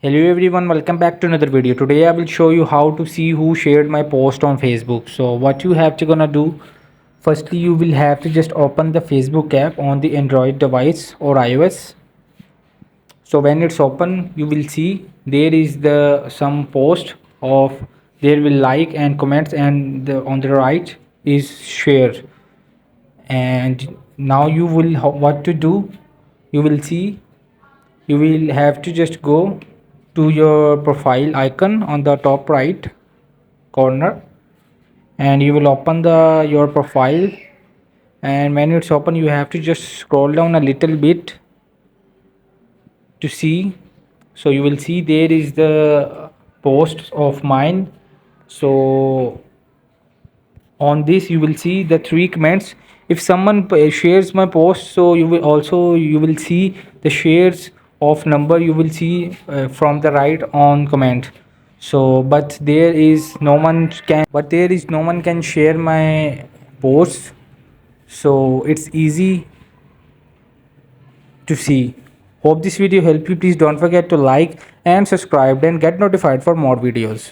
Hello everyone, welcome back to another video. Today I will show you how to see who shared my post on Facebook. So what you have to gonna do, firstly you will have to just open the Facebook app on the Android device or iOS. So when it's open, you will see there is the some post of there will like and comments, and on the right is share. And now you will what to do, you will see you will have to just go to your profile icon on the top right corner, and you will open the your profile. And when it's open, you have to just scroll down a little bit to see. So you will see there is the posts of mine. So on this you will see the three comments. If someone shares my post, so you will see the shares of number, you will see from the right on comment. So there is no one can share my posts, so it's easy to see. Hope this video helped you. Please don't forget to like and subscribe and get notified for more videos.